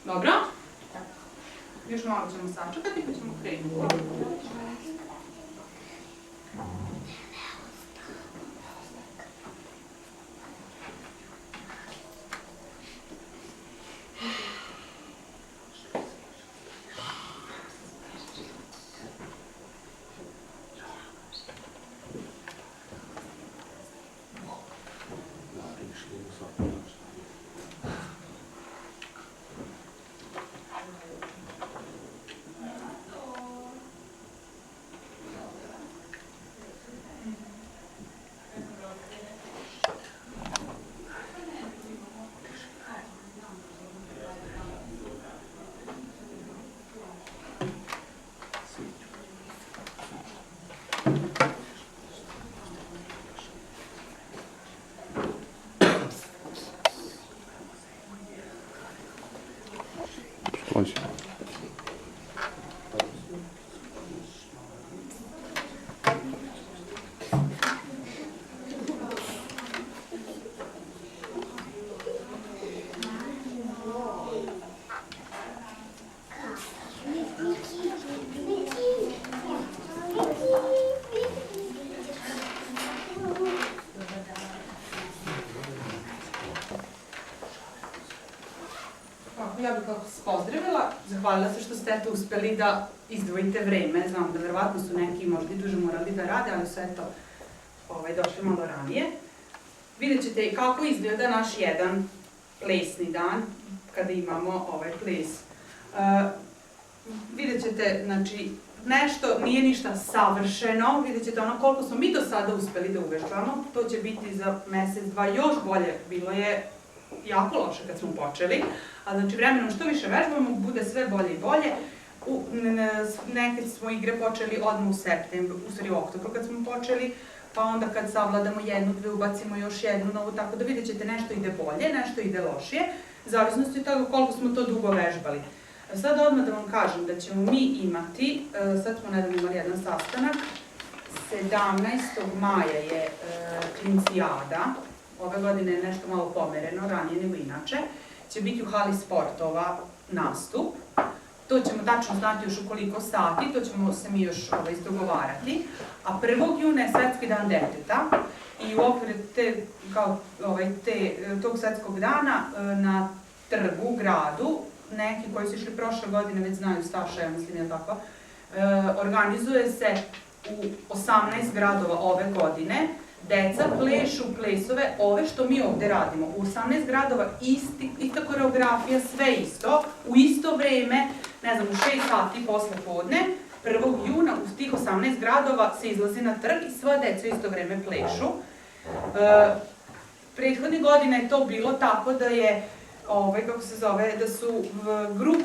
Dobro? Još malo ćemo sačekati pa ćemo krenuti. Ja bih vas pozdravila, zahvalila se što ste uspeli da izdvojite vreme, znam da verovatno su neki možda i duže morali da rade, ali su eto došli malo ranije. Vidjet ćete kako izgleda naš jedan plesni dan, kada imamo ovaj ples. Vidjet ćete, znači, nešto nije ništa savršeno, vidjet ćete ono koliko smo mi do sada uspeli da uvežbamo, to će biti za mesec, dva još bolje, bilo je jako loše kad smo počeli, a znači vremenom što više vežbamo, bude sve bolje i bolje. Neke smo igre počeli odmah u septembru, u stvari u oktobru kad smo počeli, pa onda kad savladamo jednu, dve, ubacimo još jednu novu, tako da vidjet ćete nešto ide bolje, nešto ide lošije, u zavisnosti od toga koliko smo to dugo vežbali. Sad odmah da vam kažem da ćemo mi imati, sad smo nedavno imali jedan sastanak, 17. maja je klincijada, ove godine je nešto malo pomereno, ranije nego inače, će biti u hali sportova nastup. To ćemo tačno znati još u koliko sati, to ćemo se mi još izdogovarati. A 1. juna je Svetski dan deteta i u okviru tog svetskog dana na trgu, u gradu, neki koji su išli prošle godine, već znaju Staša, ja mislim je tako, organizuje se u 18 gradova ove godine. Deca plešu plesove, ove što mi ovde radimo. U 18 gradova ista koreografija, sve isto, u isto vreme, ne znam, u 6 sati posle podne, 1. juna u tih 18 gradova se izlazi na trg i sva deca u isto vreme plešu. Prethodnih godina je to bilo tako da je, kako se zove, da su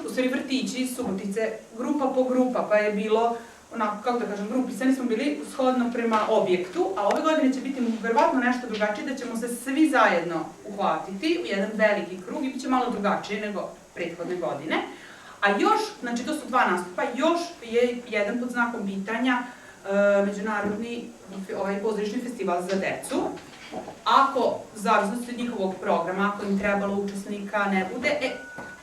u stvari vrtići iz Subotice, grupa po grupa, pa je bilo onako, kako da kažem, grupisani smo bili shodno prema objektu, a ove godine će biti verovatno nešto drugačije, da ćemo se svi zajedno uhvatiti u jedan veliki krug i bit će malo drugačije nego prethodne godine. A još, znači to su dva nastupa, još je jedan pod znakom pitanja međunarodni pozorišni festival za decu. Ako, zavisnosti od njihovog programa, ako im trebalo učesnika ne bude,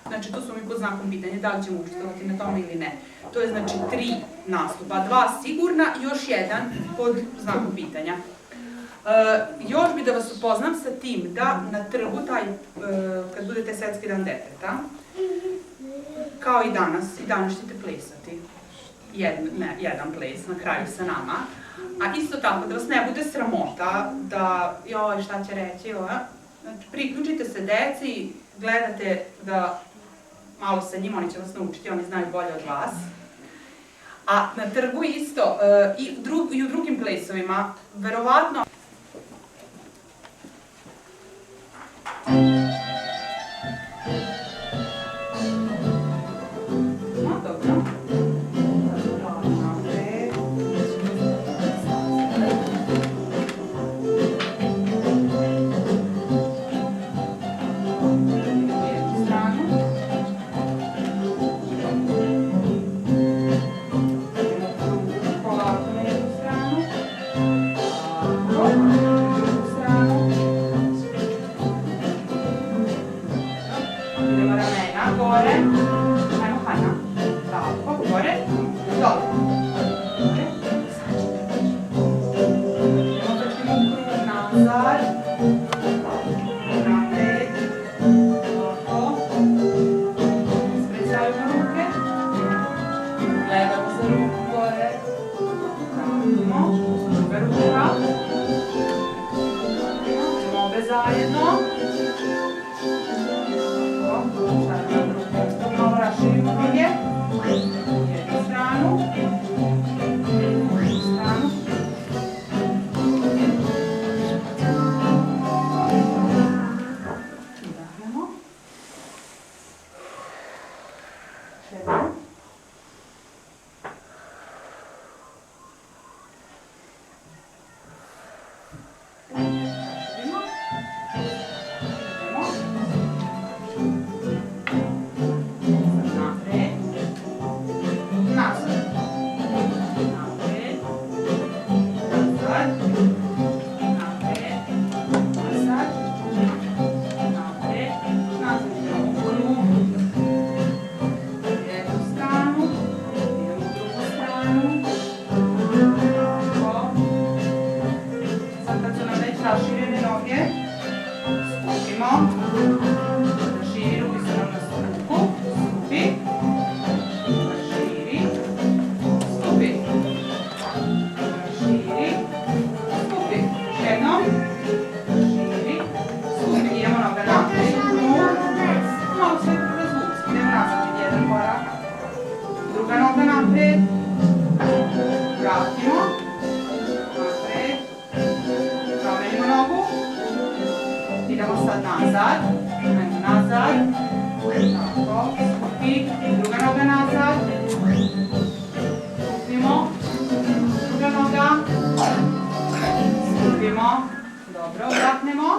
znači to su mi pod znakom pitanja, da li ćemo učestvovati na tome ili ne. To je znači 3 nastupa, 2 sigurna i još jedan pod znakom pitanja. Još bi da vas upoznam sa tim da na trgu, kad budete Svetski dan deteta, kao i danas ćete plesati jedan ples na kraju sa nama. A isto tako, da vas ne bude sramota, da joj šta će reći, znači priključite se deci, gledate da malo sa njima, oni će vas naučiti, oni znaju bolje od vas. A na trgu isto, i u drugim plesovima, verovatno... Polako na jednu stranu. ramena, gore, ajmo Hana, tako, gore, dole, gore, idemo vrtimo krug nazad, napred, tako, ispređavimo ruke, gledamo za ruku gore, vratimo, druga ruka, obe zajedno, malo raširimo noge, jednu stranu, drugu stranu. Udahnemo. Šedemo. Raširimo. Raširene noge, skupimo, raširi, ruki su nam na struku, skupi, raširi, skupi, raširi, skupi, još jednom, raširi, skupi, idemo noga naprijed, malo sve razvuci, idemo nazad, jedan korak, druga noga naprijed, vratimo, naprijed, promenimo nogu, idemo sad nazad, ajmo nazad, tako, skupi, druga noga nazad, skupimo, druga noga, skupimo, dobro, udahnemo,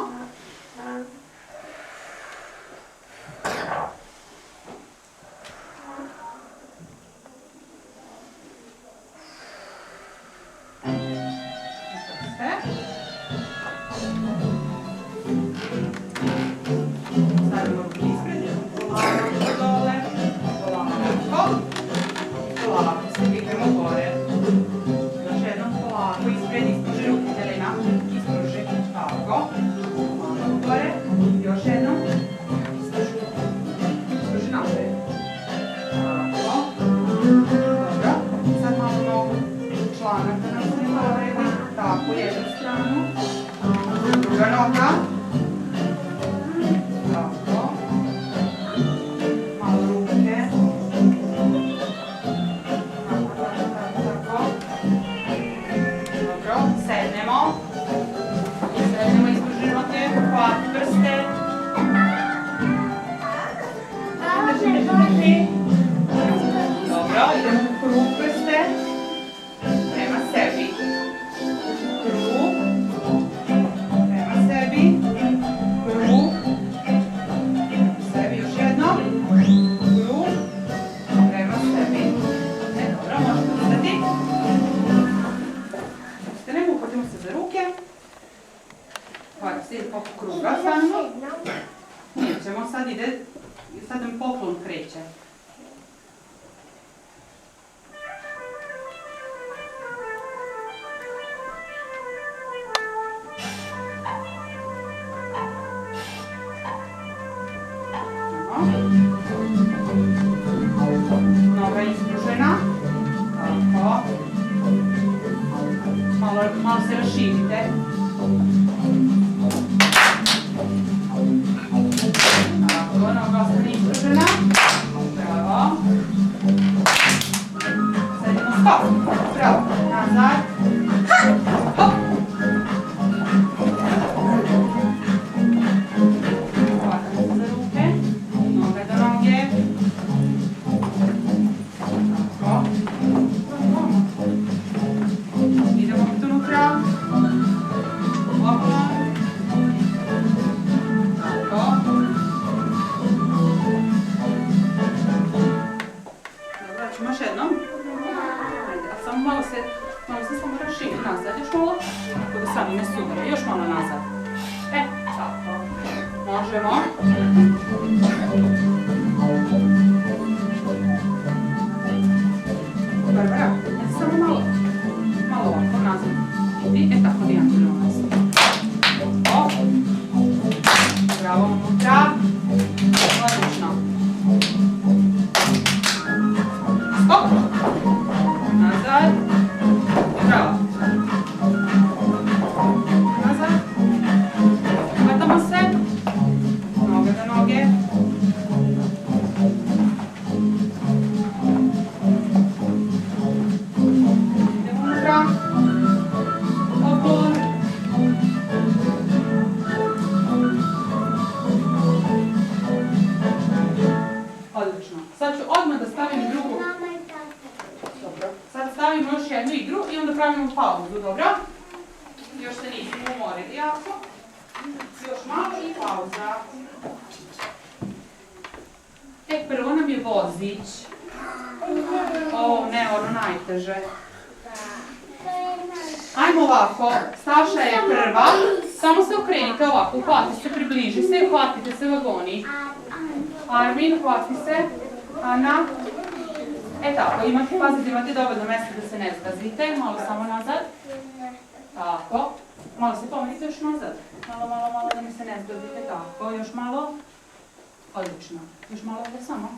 stavimo ruke ispred, polako dole, polako, polako se dignemo gore, još jednom polako ispred, ispruži ruke, Jelena, ispruži, tako, polako gore, još jednom, ispruži napred, tako, dobro, sad malo nogu članak da nam se ne povredi, tako, jednu stranu, druga noga, tako, malo ruke, tako, dobro, sednemo, ispruži noge, hvati prste, drži, dobro, idemo u krug prste, prema sebi, krug, prema sebi, krug, sebi još jednom, krug, prema sebi. Dobro, možete ustati. Ustanemo, uhvatimo se za ruke. Ovako, slijedi oko kruga stanemo. Nećemo, sad ide, sad nam poklon kreće. Noga ispružena, tako, malo se raširite, tako, noga ostane ispružena, bravo, sad idemo skok, bravo, nazad, hop, hvatamo se za ruke, noge do noge, tako, idemo opet unutra, opa, tako, dobro, ćemo još jednom, ajde, a samo malo se samo raširi nazad, još malo, tako da sami ne sudare, još malo nazad, tako, možemo, Odlično. Sad ću odmah da stavim drugu. Dobro. Sad stavimo još jednu igru i onda pravimo pauzu, dobro? Još se nismo umorili jako. Još malo i pauza. Prvo nam je vozić. O, ne, ono najteže. Ajmo ovako, Staša je prva, samo se okrenite ovako, uhvati se, približi se i uhvatite se vagoni. Armin, uhvati se, Ana. Tako, pazite, imate dovoljno mjesta da se ne zgazite, malo samo nazad. Tako, malo se pomerite još nazad, malo da mi se ne zgazite, tako, još malo. Odlično, još malo ovdje samo.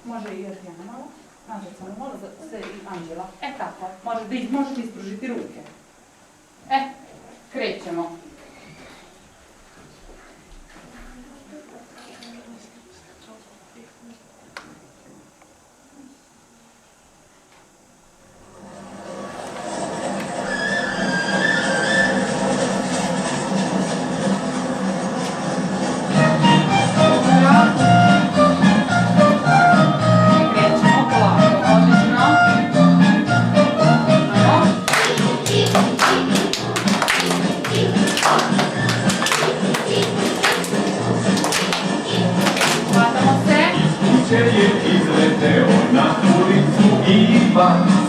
Može i Jana malo. Nazad samo malo da se i Anđela. Tako, možete ispružiti ruke. Krećemo.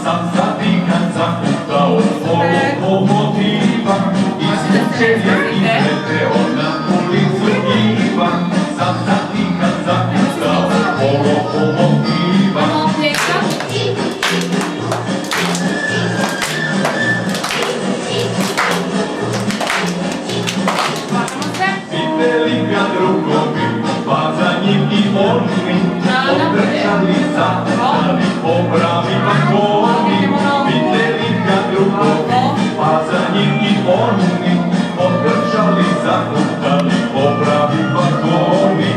Sam zapikan zakutao svog lokomotiva Iskuće je izleteo na ulicu Ivan Sam zapikan zakutao svog lokomotiva Videli ga drugovi, pa za njim i oni Održali zahtali popravi vagoni Videli ga drugovi, pa za njim i oni Održali zahtali popravi vagoni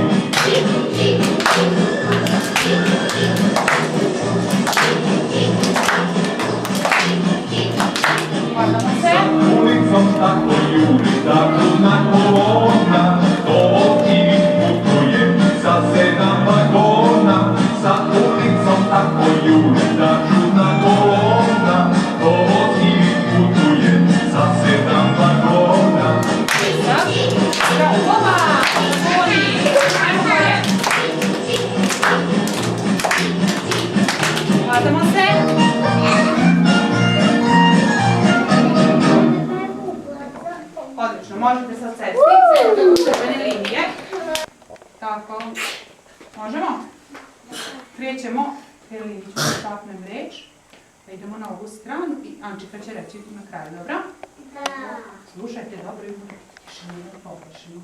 Sa ulicom tako juri, tako na kolona Lokomotiv putuje sa 7 vagona Sa ulicom tako juri, čudna kolona Lokomotiv putuje sa 7 vagona Hvatamo se. Odlično, možete sad sesti, u crvene linije. Tako, možemo? Krećemo, Helinić ću da tapnem reč, da idemo na ovu stranu i Ančika će reći na kraju, dobro? Da. Slušajte dobro i tišinu da površimo.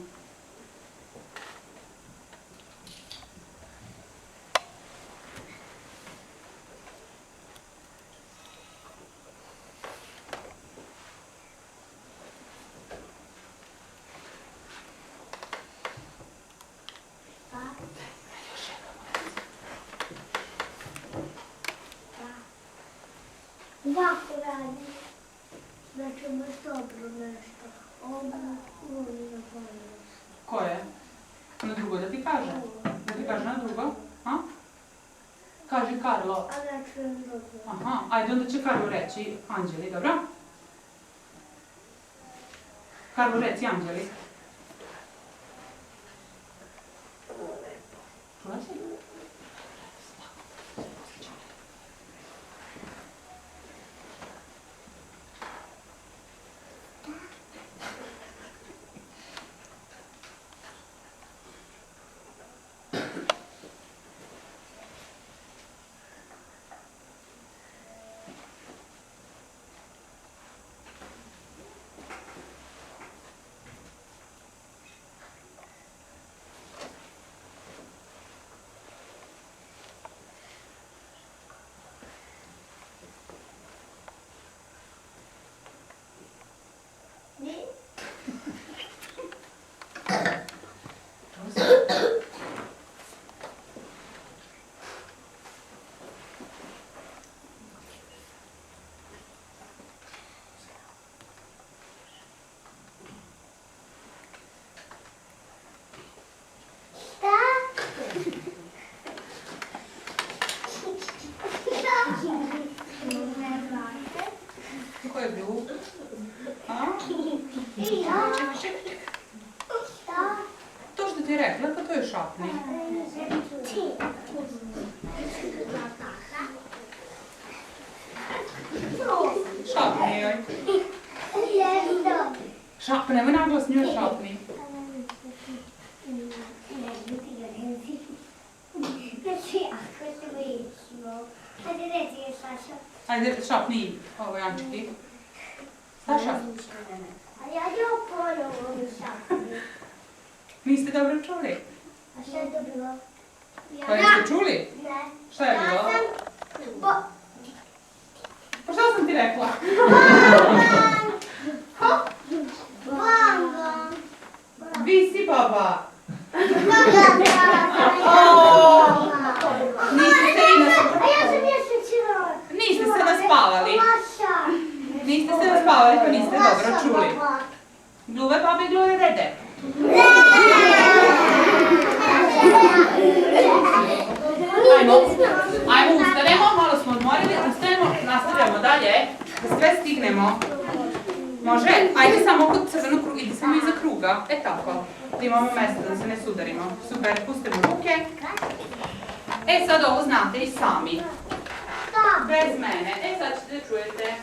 Ovako radi. Znači baš dobro nešto. Ovo na bolje. Koje? Na drugo da ti kaže? Da ti kaže na drugo? A? Kaži Karlo. A znači na drugo. Aha, ajde onda će Karlo reći Anđeli, dobro? Karlo reci Anđeli. Čula si? šapni. Šapni joj. Šapni, nemoj naglasnije šapni. Ajde, šapni ovo, Jančiki. Saša? A ja ponovo šapni. Niste dobro čuli? A šta je to bilo? Pa jeste čuli? Ne. Šta je bilo? Pa šta sam ti rekla? Bonbon. Vi si baba. Niste se naspavali. Niste se naspavali pa niste dobro čuli. Gluve babe, gluve dede. Ajmo, ustanemo, malo smo odmorili, ustanemo, nastavljamo dalje, da sve stignemo. Može? Ajde samo kod crvenog kruga, idi samo iza kruga, tako, da imamo mjesto da se ne sudarimo. Super, pustimo ruke. Sad ovo znate i sami. Bez mene. Sad ćete da čujete.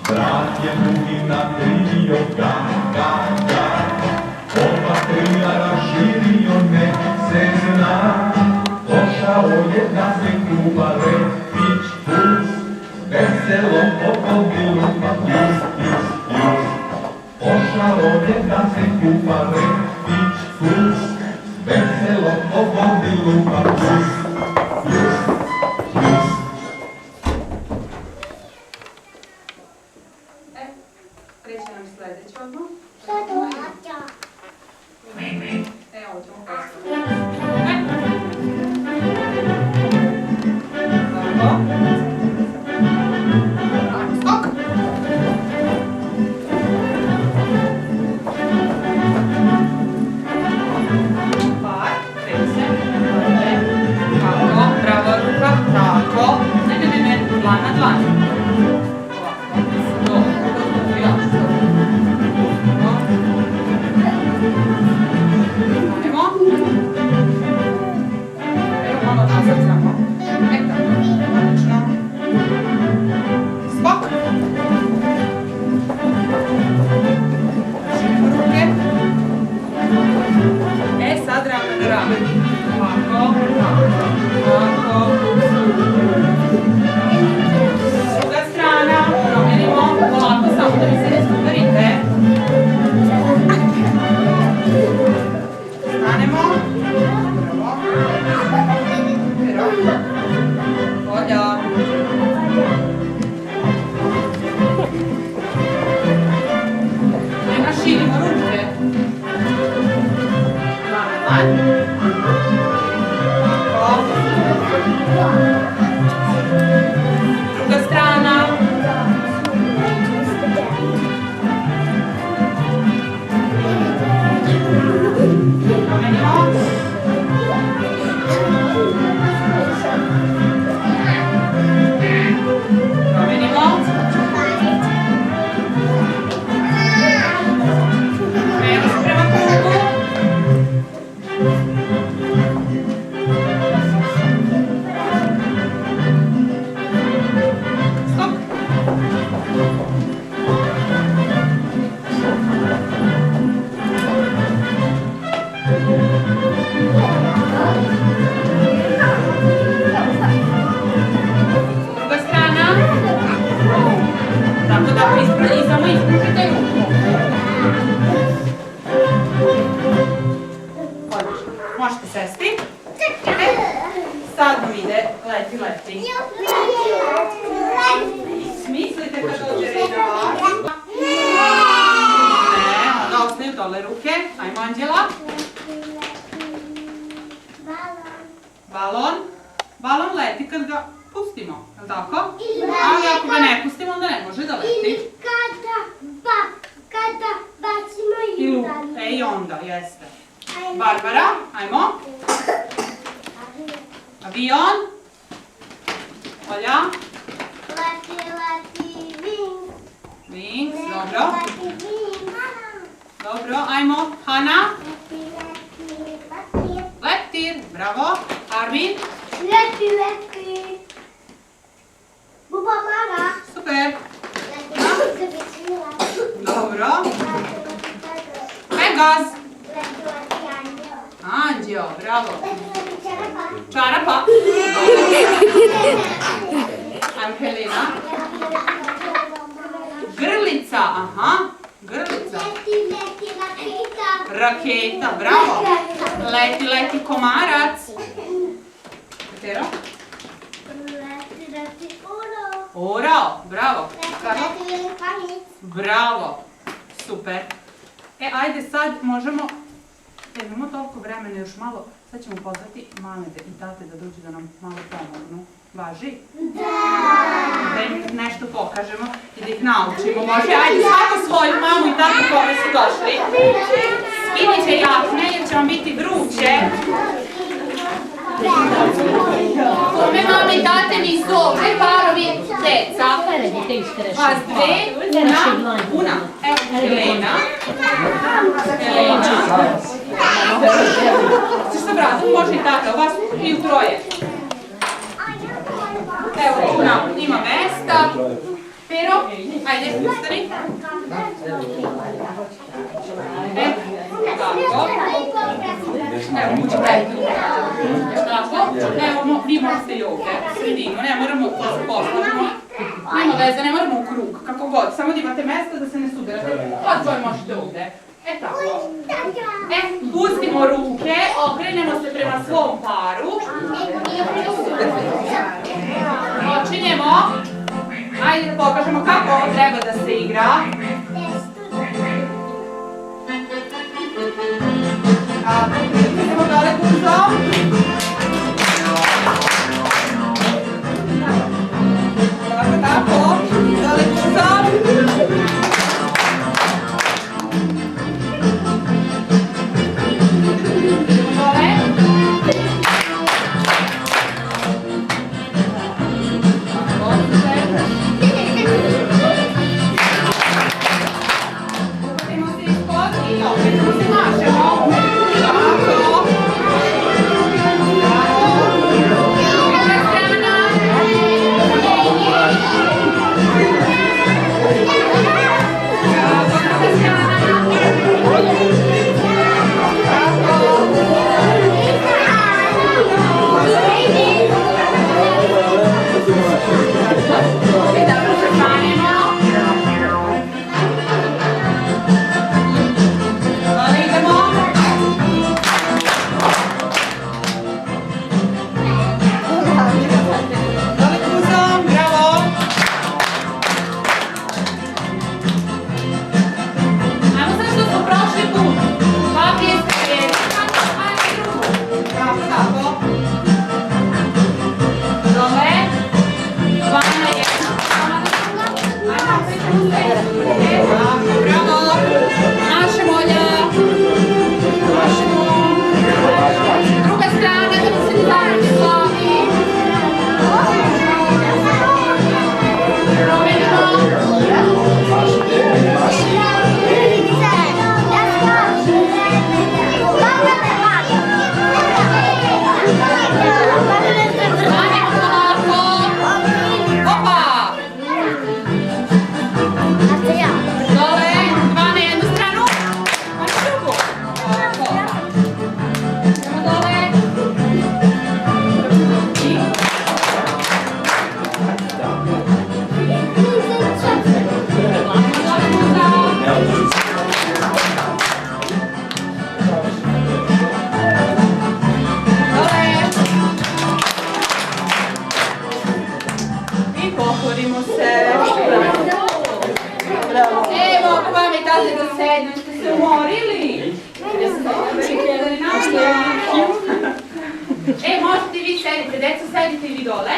Brat je drugi na trio, ga, ga, ga. Oba trijara širio, ne se zna. Došao je da se kupa repić pus. Veselo po podilu, pa pljus, pljus, pljus. Došao je da se kupa repić pus. Veselo po podilu, pa pljus, pljus, pljus. Kreće nam sljedeće odmah. Šta to? Ovo ćemo postaviti. Skok! Par, kreće, tako, bravo ruka, tako, ne, dlan na dlan. Druga strana, promijenimo, polako, samo da mi se ne sudarite. Stanemo. Pero. Olja. Ne naširimo ruke. Dlan. Druga strana. Promenimo. Promenimo. Krenu se prema krugu. Druga strana. Tako da samo ispružite ruku. Odlično. Možete sesti. Sad vam ide leti, leti. Smislite kad dođe red na vas. Ne, onda ostaju dole ruke. Ajmo, Anđela. Balon leti kad ga pustimo, je li tako? Ali ako ga ne pustimo, onda ne može da leti. Ili kada bacimo i udalje. I onda, jeste. Barbara, ajmo. Avion. Olja. Leti, wings. Wings, dobro. Leti, wings. Dobro, ajmo. Hana. Leti. Leptir, bravo. Armin. Leti. Buba Mara. Super. Leti. Dobro. Pegas. Leti. Anđeo, bravo. Leti. Čarapa. Ajmo Helena. Grlica, aha. Grlica. Leti, raketa. Raketa, bravo. Leti, komarac. Petero. Leti, oro. Orao, bravo. Leti, elefanic. Bravo. Super. Ajde sad možemo, imamo toliko vremena još malo, sad ćemo pozvati mame i tate da dođu da nam malo pomognu. Važi? Da im nešto pokažemo i da ih naučimo. Može, ajde svako svoju mamu i tatu kome su došli. Skinite jakne jer će vam biti vruće. Kome mame i tate nisu ovdje, parovi deca. Vas dve, una. Evo, Helena. Ćeš sa bratom, može i tako, vas i u troje. Evo, ima mesta. Pero, ajde, ustani. Tako. Evo, mući prediti. Tako. Evo, vi možete i ovdje, sredinu, ne moramo da se poslažemo. Nema veze, ne moramo u krug, kako god. Samo da imate mesta da se ne sudarate. Od dvoje možete ovdje. Tako. Pustimo ruke, okrenemo se prema svom paru. Počinjemo. Ajde da pokažemo kako ovo treba da se igra. Idemo dole brzo. Tako, dole brzo. Možete vi sedite, deco, sedite i vi dole.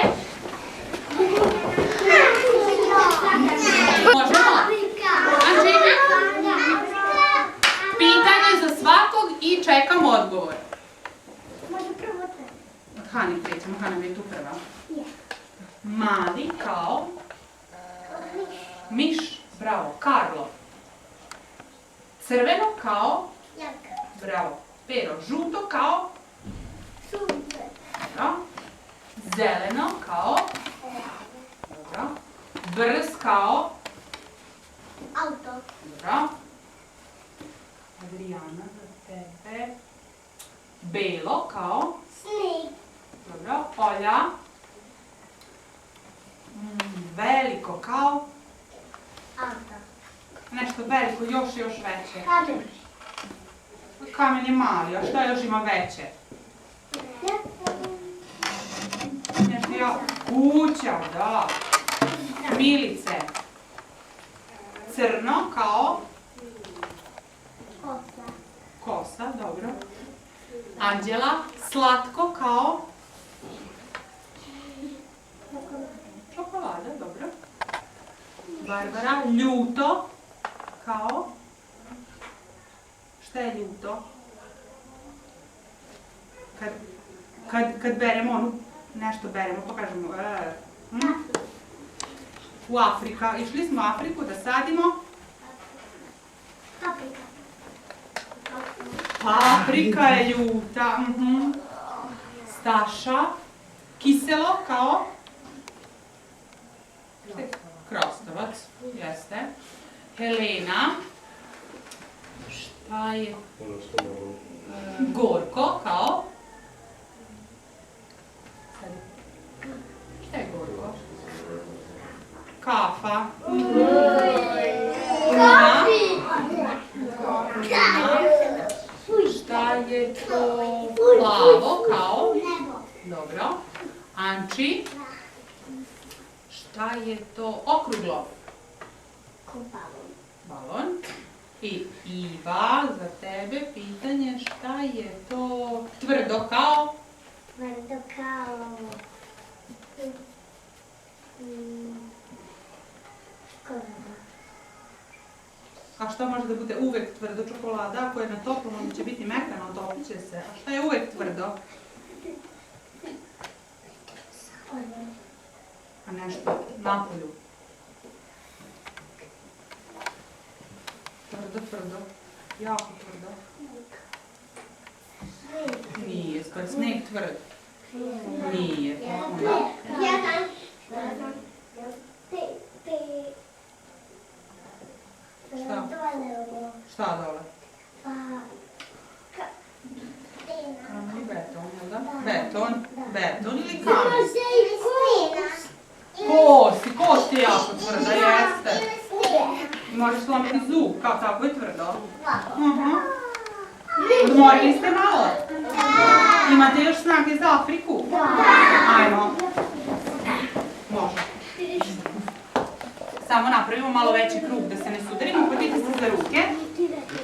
Možemo? Znači, pitanje za svakog i čekam odgovor. Može prvo te. Od Hani krećemo, Hana mi je tu prva. Mali kao miš, bravo, Karlo. Crveno kao, Jaka. bravo, Pero. Žuto kao, Sunce. dobro. Zeleno kao, dobro. Brz kao, Auto. dobro. Adriana, za tebe. Belo kao, Sneg. dobro. Olja. Veliko kao, Auto. nešto veliko, još veće. Kamen. Kamen je mali, a šta još ima veće? Nešto ja... Kuća, da. Milice. Crno kao Kosa. kosa, dobro. Anđela, slatko kao čokolada, dobro. Barbara, ljuto kao... Šta je ljuto? Kad beremo onu, nešto beremo, pa kažemo u Afrika. Išli smo u Afriku da sadimo Paprika. paprika je ljuta. Staša, kiselo kao krostavac, jeste. Helena, šta je? Gorko kao šta je gorko? Kafa. Kuna. Šta je to? Plavo kao? Dobro. Anči. Šta je to? Okruglo. Balon. I Iva, za tebe pitanje šta je to? Tvrdo kao? Tvrdo kao... Škoda. A šta može da bude uvek tvrdo? Čokolada, ako je na toplom, onda će biti mekano, otopit će se. A šta je uvek tvrdo? A nešto napolju. Tvrdo. Jako tvrdo. Nije, skoro sneg tvrd. Nije. Šta? Šta dole? Kamen i beton, jel da? Beton ili kamen? Kost je jako tvrda, jeste. Možeš slomiti zub, kao tako je tvrdo. Odmorili ste malo? Imate još snage za Afriku? Ajmo. Može. Samo napravimo malo veći krug da se ne sudarimo, potite se za ruke.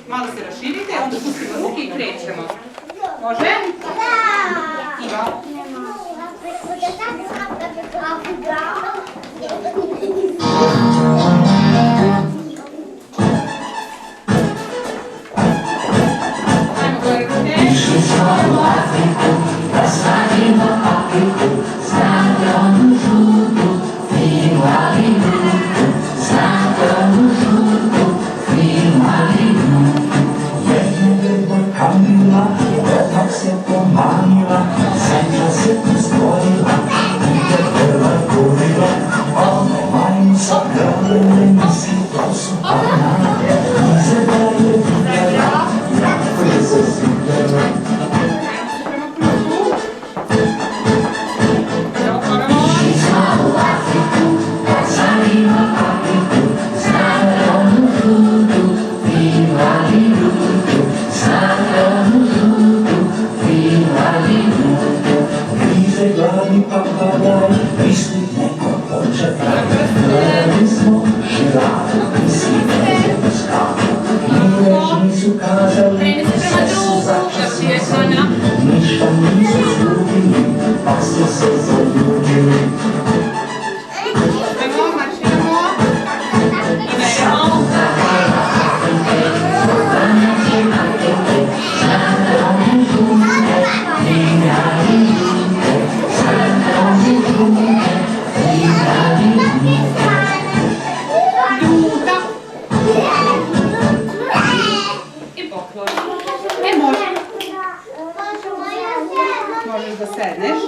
Malo se raširite, onda pustimo ruke i krećemo. Može? Iva. možeš da sedneš.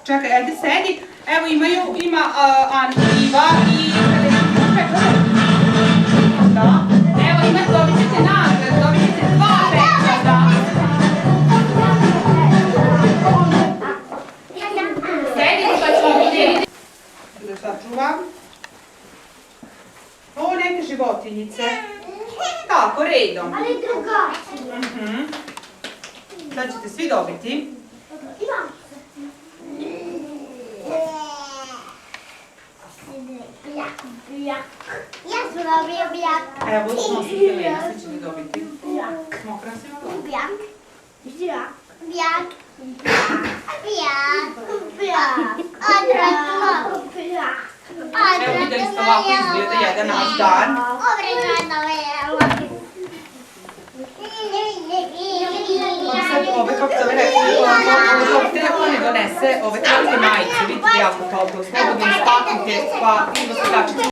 Čekaj, ajde sedi. Evo ima Iva i... Da. Evo dobit ćete nagrad, dobit ćete 2 pečata. Sedite pa ćemo vidjeti. Da sačuvam. Ovo neke životinjice. Tako, redom. Ali drugačije. Sad ćete svi dobiti. Ja sam dobio bijak. Evo, nosi Helena, svi ćete dobiti. Mokra si malo. Bijak. Bijak. Bijak. Bijak. Bijak. Odradno. Bijak. Evo, vidjeli ste ovako izgleda jedan naš dan. Sad ove, kako se rekli, ovo ne donese ove kratke majice, vidite jako toplo, slobodno istaknite, pa idemo se kačiti.